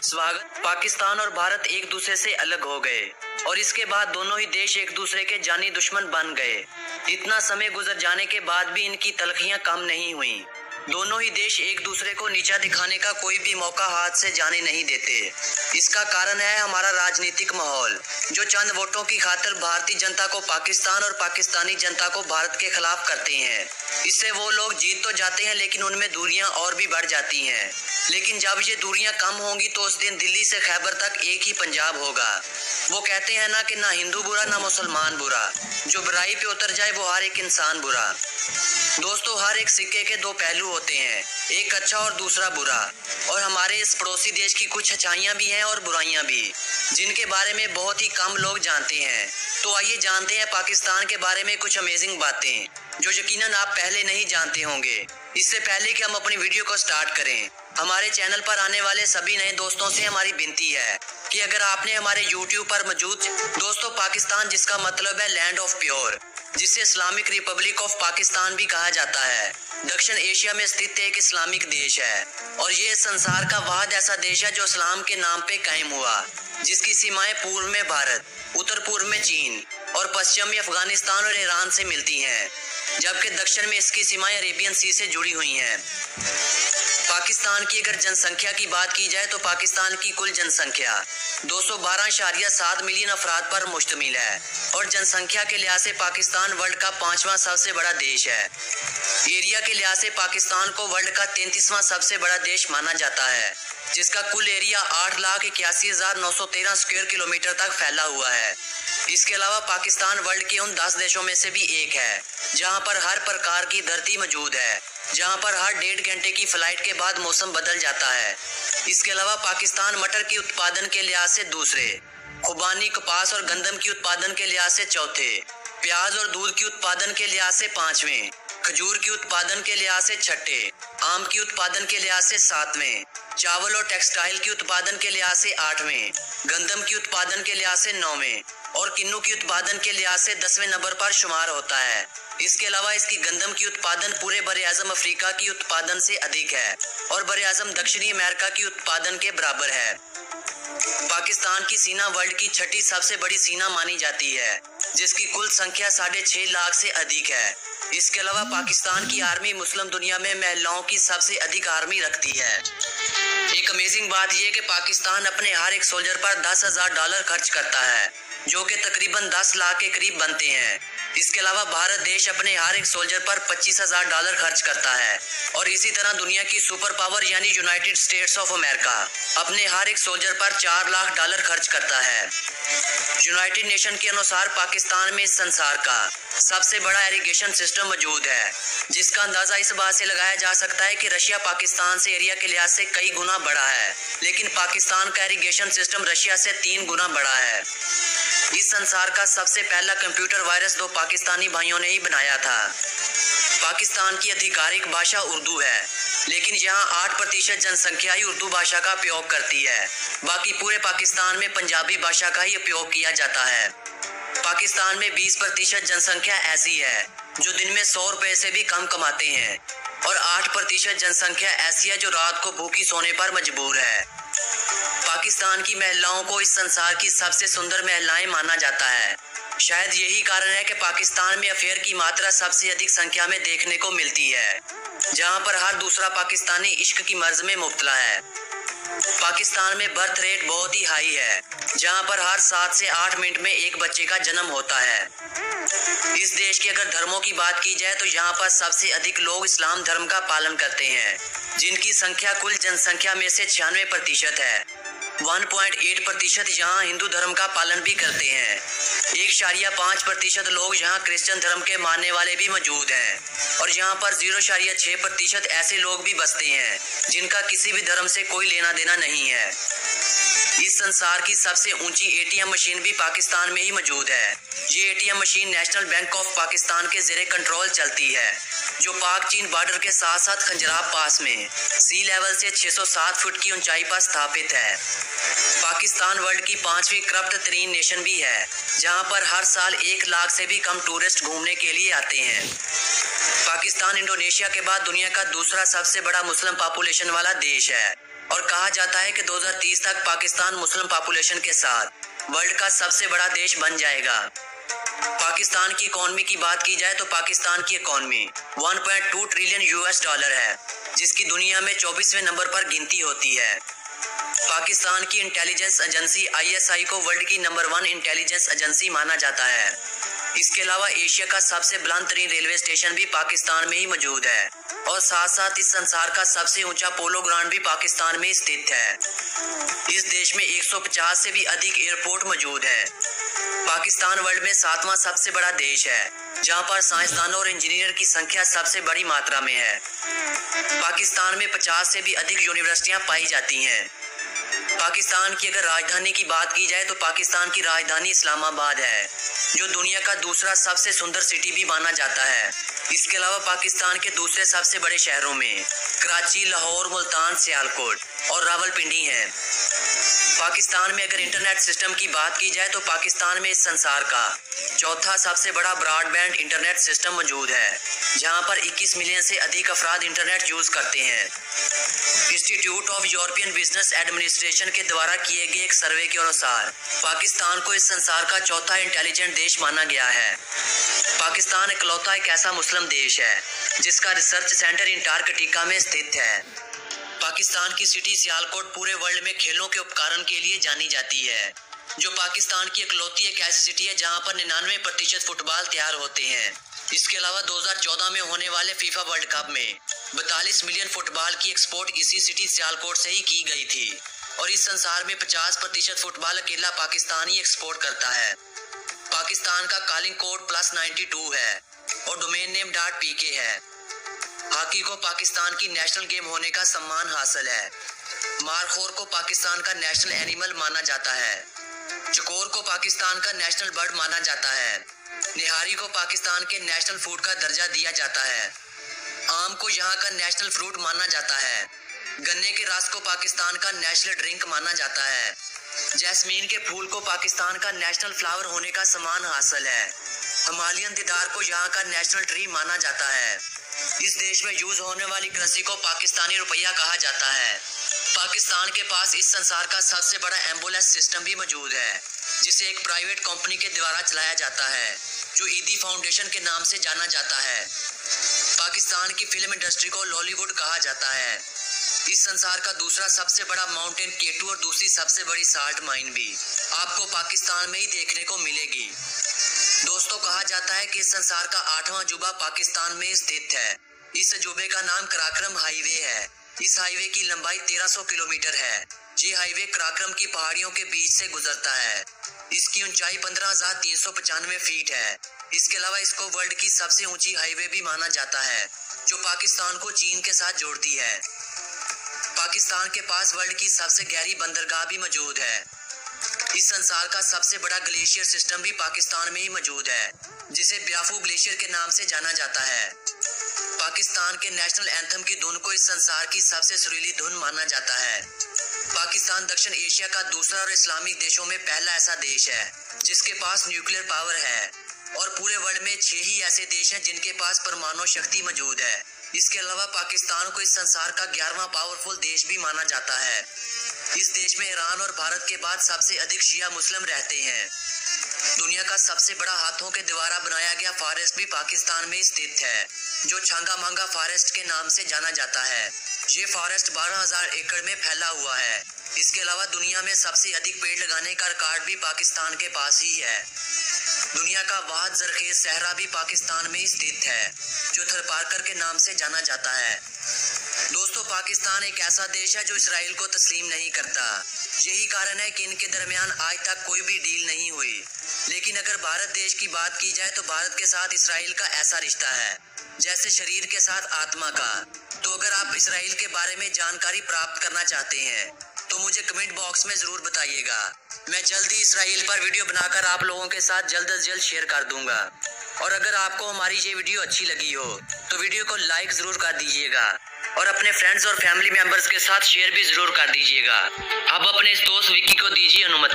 स्वागत। पाकिस्तान और भारत एक दूसरे से अलग हो गए और इसके बाद दोनों ही देश एक दूसरे के जानी दुश्मन बन गए। इतना समय गुजर जाने के बाद भी इनकी तलखियां कम नहीं हुई। दोनों ही देश एक दूसरे को नीचा दिखाने का कोई भी मौका हाथ से जाने नहीं देते। इसका कारण है हमारा राजनीतिक माहौल, जो चंद वोटों की खातिर भारतीय जनता को पाकिस्तान और पाकिस्तानी जनता को भारत के खिलाफ करते हैं। इससे वो लोग जीत तो जाते हैं, लेकिन उनमें दूरियां और भी बढ़ जाती हैं। लेकिन जब ये दूरियां कम होंगी तो उस दिन दिल्ली से खैबर तक एक ही पंजाब होगा। वो कहते हैं ना कि ना हिंदू बुरा ना मुसलमान बुरा, जो बुराई पे उतर जाए वो हर एक इंसान बुरा। दोस्तों, हर एक सिक्के के दो पहलू होते हैं, एक अच्छा और दूसरा बुरा। और हमारे इस पड़ोसी देश की कुछ अच्छाइयां भी हैं और बुराइयां भी, जिनके बारे में बहुत ही कम लोग जानते हैं। तो आइए जानते हैं पाकिस्तान के बारे में कुछ अमेजिंग बातें, जो यकीनन आप पहले नहीं जानते होंगे। इससे पहले कि हम अपनी वीडियो को स्टार्ट करें, हमारे चैनल पर आने वाले सभी नए दोस्तों से हमारी विनती है कि अगर आपने हमारे YouTube पर मौजूद दोस्तों, पाकिस्तान जिसका मतलब है लैंड ऑफ प्योर, जिसे इस्लामिक रिपब्लिक ऑफ पाकिस्तान भी कहा जाता है, दक्षिण एशिया में स्थित एक इस्लामिक देश है और ये संसार का वाहिद ऐसा देश है जो इस्लाम के नाम पे कायम हुआ, जिसकी सीमाएं पूर्व में भारत, उत्तर पूर्व में चीन और पश्चिम में अफगानिस्तान और ईरान से मिलती हैं, जबकि दक्षिण में इसकी सीमाएं अरेबियन सी से जुड़ी हुई हैं। पाकिस्तान की अगर जनसंख्या की बात की जाए तो पाकिस्तान की कुल जनसंख्या 212.7 मिलियन अफराद पर मुश्तमिल है और जनसंख्या के लिहाज से पाकिस्तान वर्ल्ड का 5वां सबसे बड़ा देश है। एरिया के लिहाज से पाकिस्तान को वर्ल्ड का 33वां सबसे बड़ा देश माना जाता है, जिसका कुल एरिया 8,81,913 स्क्वायर किलोमीटर तक फैला हुआ है। इसके अलावा पाकिस्तान वर्ल्ड के उन 10 देशों में से भी एक है जहां पर हर प्रकार की धरती मौजूद है, जहां पर हर 1.5 घंटे की फ्लाइट के बाद मौसम बदल जाता है। इसके अलावा पाकिस्तान मटर के उत्पादन के लिहाज से दूसरे, खुबानी, कपास और गंदम की उत्पादन के लिहाज से चौथे, प्याज और दूध की उत्पादन के लिहाज से 5वें, खजूर की उत्पादन के लिहाज से 6ठे, आम की उत्पादन के लिहाज से 7वें, चावल और टेक्सटाइल की उत्पादन के लिहाज से 8वें, गंदम की उत्पादन के लिहाज से 9वें और किन्नू की उत्पादन के लिहाज से 10वें नंबर पर शुमार होता है। इसके अलावा इसकी गंदम की उत्पादन पूरे बरे आजम अफ्रीका की उत्पादन से अधिक है और बरे आजम दक्षिणी अमेरिका की उत्पादन के बराबर है। पाकिस्तान की सेना वर्ल्ड की 6ठी सबसे बड़ी सेना मानी जाती है, जिसकी कुल संख्या 6.5 लाख से अधिक है। इसके अलावा पाकिस्तान की आर्मी मुस्लिम दुनिया में महिलाओं की सबसे अधिक आर्मी रखती है। एक अमेजिंग बात यह कि पाकिस्तान अपने हर एक सोल्जर पर $10,000 खर्च करता है, जो कि तकरीबन 10 लाख के करीब बनते हैं। इसके अलावा भारत देश अपने हर एक सोल्जर पर $25,000 खर्च करता है और इसी तरह दुनिया की सुपर पावर यानी यूनाइटेड स्टेट्स ऑफ अमेरिका अपने हर एक सोल्जर पर $4 लाख खर्च करता है। यूनाइटेड नेशन के अनुसार पाकिस्तान में इस संसार का सबसे बड़ा इरिगेशन सिस्टम मौजूद है, जिसका अंदाजा इस बात से लगाया जा सकता है कि रशिया पाकिस्तान से एरिया के लिहाज से कई गुना बड़ा है, लेकिन पाकिस्तान का इरिगेशन सिस्टम रशिया से 3 गुना बड़ा है। इस संसार का सबसे पहला कंप्यूटर वायरस 2 पाकिस्तानी भाइयों ने ही बनाया था। पाकिस्तान की आधिकारिक भाषा उर्दू है, लेकिन यहाँ 8% जनसंख्या ही उर्दू भाषा का उपयोग करती है। बाकी पूरे पाकिस्तान में पंजाबी भाषा का ही उपयोग किया जाता है। पाकिस्तान में 20% जनसंख्या ऐसी है जो दिन में 100 रुपए से भी कम कमाते हैं और 8% जनसंख्या ऐसी है जो रात को भूखी सोने पर मजबूर है। पाकिस्तान की महिलाओं को इस संसार की सबसे सुंदर महिलाएं माना जाता है। शायद यही कारण है कि पाकिस्तान में अफेयर की मात्रा सबसे अधिक संख्या में देखने को मिलती है, जहां पर हर दूसरा पाकिस्तानी इश्क की मर्ज में मुब्तला है। पाकिस्तान में बर्थ रेट बहुत ही हाई है, जहां पर हर 7 से 8 मिनट में एक बच्चे का जन्म होता है। इस देश के अगर धर्मों की बात की जाए तो यहाँ पर सबसे अधिक लोग इस्लाम धर्म का पालन करते हैं, जिनकी संख्या कुल जनसंख्या में से 96% है। 1.8% यहाँ हिंदू धर्म का पालन भी करते हैं। 1.5% लोग यहाँ क्रिश्चियन धर्म के मानने वाले भी मौजूद हैं और यहाँ पर 0.6% ऐसे लोग भी बसते हैं जिनका किसी भी धर्म से कोई लेना देना नहीं है। इस संसार की सबसे ऊंची ATM मशीन भी पाकिस्तान में ही मौजूद है। ये ATM machine national bank of Pakistan के ज़ेरे कंट्रोल चलती है, जो पाक चीन बॉर्डर के साथ साथ खंजराब पास में सी लेवल से 607 फुट की ऊंचाई पर स्थापित है। पाकिस्तान वर्ल्ड की 5वीं करप्ट तरीन नेशन भी है, जहां पर हर साल 1 लाख से भी कम टूरिस्ट घूमने के लिए आते हैं। पाकिस्तान इंडोनेशिया के बाद दुनिया का दूसरा सबसे बड़ा मुस्लिम पॉपुलेशन वाला देश है। और कहा जाता है कि 2030 तक पाकिस्तान मुस्लिम पॉपुलेशन के साथ वर्ल्ड का सबसे बड़ा देश बन जाएगा। पाकिस्तान की इकोनॉमी की बात की जाए तो पाकिस्तान की इकोनॉमी 1.2 ट्रिलियन यूएस डॉलर है, जिसकी दुनिया में 24वें नंबर पर गिनती होती है। पाकिस्तान की इंटेलिजेंस एजेंसी ISI को वर्ल्ड की नंबर 1 इंटेलिजेंस एजेंसी माना जाता है। इसके अलावा एशिया का सबसे बुलंद तरीन रेलवे स्टेशन भी पाकिस्तान में ही मौजूद है और साथ साथ इस संसार का सबसे ऊंचा पोलो ग्राउंड भी पाकिस्तान में स्थित है। इस देश में 150 से भी अधिक एयरपोर्ट मौजूद है। पाकिस्तान वर्ल्ड में 7वां सबसे बड़ा देश है, जहां पर साइंसदानों और इंजीनियर की संख्या सबसे बड़ी मात्रा में है। पाकिस्तान में 50 से भी अधिक यूनिवर्सिटियां पाई जाती हैं। पाकिस्तान की अगर राजधानी की बात की जाए तो पाकिस्तान की राजधानी इस्लामाबाद है, जो दुनिया का दूसरा सबसे सुंदर सिटी भी माना जाता है। इसके अलावा पाकिस्तान के दूसरे सबसे बड़े शहरों में कराची, लाहौर, मुल्तान, सियालकोट और रावलपिंडी हैं। पाकिस्तान में अगर इंटरनेट सिस्टम की बात की जाए तो पाकिस्तान में इस संसार का चौथा सबसे बड़ा ब्रॉडबैंड इंटरनेट सिस्टम मौजूद है, जहां पर 21 मिलियन से अधिक अफराद इंटरनेट यूज करते हैं। Institute of European business administration के द्वारा किए गए एक सर्वे के अनुसार पाकिस्तान को इस संसार का चौथा इंटेलिजेंट देश माना गया है। पाकिस्तान इकलौता एक ऐसा मुस्लिम देश है जिसका रिसर्च सेंटर अंटार्कटिका में स्थित है। पाकिस्तान की सिटी सियालकोट पूरे वर्ल्ड में खेलों के उपकरण के लिए जानी जाती है, जो पाकिस्तान की इकलौती एक ऐसी सिटी है जहां पर 99% फुटबॉल तैयार होते हैं। इसके अलावा 2014 में होने वाले फीफा वर्ल्ड कप में 42 मिलियन फुटबॉल की एक्सपोर्ट इसी सिटी सियालकोट से ही की गई थी और इस संसार में 50% फुटबॉल अकेला पाकिस्तान ही एक्सपोर्ट करता है। पाकिस्तान का कॉलिंग कोड +92 है और डोमेन नेम .pk है। हॉकी को पाकिस्तान की नेशनल गेम होने का सम्मान हासिल है। मारखोर को पाकिस्तान का नेशनल एनिमल माना जाता है। चकोर को पाकिस्तान का नेशनल बर्ड माना जाता है। निहारी को पाकिस्तान के नेशनल फूड का दर्जा दिया जाता है। आम को यहाँ का नेशनल फ्रूट माना जाता है। गन्ने के रस को पाकिस्तान का नेशनल ड्रिंक माना जाता है। जैस्मीन के फूल को पाकिस्तान का नेशनल फ्लावर होने का सम्मान हासिल है। हिमालयन देवदार को यहाँ का नेशनल ट्री माना जाता है। इस देश में यूज होने वाली करेंसी को पाकिस्तानी रुपया कहा जाता है। पाकिस्तान के पास इस संसार का सबसे बड़ा एम्बुलेंस सिस्टम भी मौजूद है, जिसे एक प्राइवेट कंपनी के द्वारा चलाया जाता है, जो ईदी फाउंडेशन के नाम से जाना जाता है। पाकिस्तान की फिल्म इंडस्ट्री को लॉलीवुड कहा जाता है। इस संसार का दूसरा सबसे बड़ा माउंटेन K2 और दूसरी सबसे बड़ी साल्ट माइन भी आपको पाकिस्तान में ही देखने को मिलेगी। दोस्तों, कहा जाता है कि इस संसार का 8वां अजूबा पाकिस्तान में स्थित है। इस अजूबे का नाम कराक्रम हाईवे है। इस हाईवे की लंबाई 1300 किलोमीटर है। ये हाईवे कराक्रम की पहाड़ियों के बीच से गुजरता है। इसकी ऊंचाई 15,395 फीट है। इसके अलावा इसको वर्ल्ड की सबसे ऊंची हाईवे भी माना जाता है, जो पाकिस्तान को चीन के साथ जोड़ती है। पाकिस्तान के पास वर्ल्ड की सबसे गहरी बंदरगाह भी मौजूद है। इस संसार का सबसे बड़ा ग्लेशियर सिस्टम भी पाकिस्तान में ही मौजूद है, जिसे ब्याफू ग्लेशियर के नाम से जाना जाता है। पाकिस्तान के नेशनल एंथम की धुन को इस संसार की सबसे सुरीली धुन माना जाता है। पाकिस्तान दक्षिण एशिया का दूसरा और इस्लामिक देशों में पहला ऐसा देश है जिसके पास न्यूक्लियर पावर है और पूरे वर्ल्ड में 6 ही ऐसे देश हैं जिनके पास परमाणु शक्ति मौजूद है। इसके अलावा पाकिस्तान को इस संसार का 11वां पावरफुल देश भी माना जाता है। इस देश में ईरान और भारत के बाद सबसे अधिक शिया मुस्लिम रहते हैं। दुनिया का सबसे बड़ा हाथों के द्वारा बनाया गया फॉरेस्ट भी पाकिस्तान में स्थित है, जो छंगा मांगा फॉरेस्ट के नाम से जाना जाता है। ये फॉरेस्ट 12,000 एकड़ में फैला हुआ है। इसके अलावा दुनिया में सबसे अधिक पेड़ लगाने का रिकॉर्ड भी पाकिस्तान के पास ही है। दुनिया का वाहिद जरखेज सहरा भी पाकिस्तान में स्थित है, जो थरपारकर के नाम से जाना जाता है। दोस्तों, पाकिस्तान एक ऐसा देश है जो इसराइल को तस्लीम नहीं करता। यही कारण है कि इनके दरमियान आज तक कोई भी डील नहीं हुई। लेकिन अगर भारत देश की बात की जाए तो भारत के साथ इसराइल का ऐसा रिश्ता है जैसे शरीर के साथ आत्मा का। तो अगर आप इसराइल के बारे में जानकारी प्राप्त करना चाहते हैं तो मुझे कमेंट बॉक्स में जरूर बताइएगा। मैं जल्द ही इसराइल पर वीडियो बनाकर आप लोगों के साथ जल्द से जल्द शेयर कर दूंगा। और अगर आपको हमारी ये वीडियो अच्छी लगी हो तो वीडियो को लाइक जरूर कर दीजिएगा और अपने फ्रेंड्स और फैमिली मेंबर्स के साथ शेयर भी जरूर कर दीजिएगा। अब अपने इस दोस्त विक्की को दीजिए अनुमति।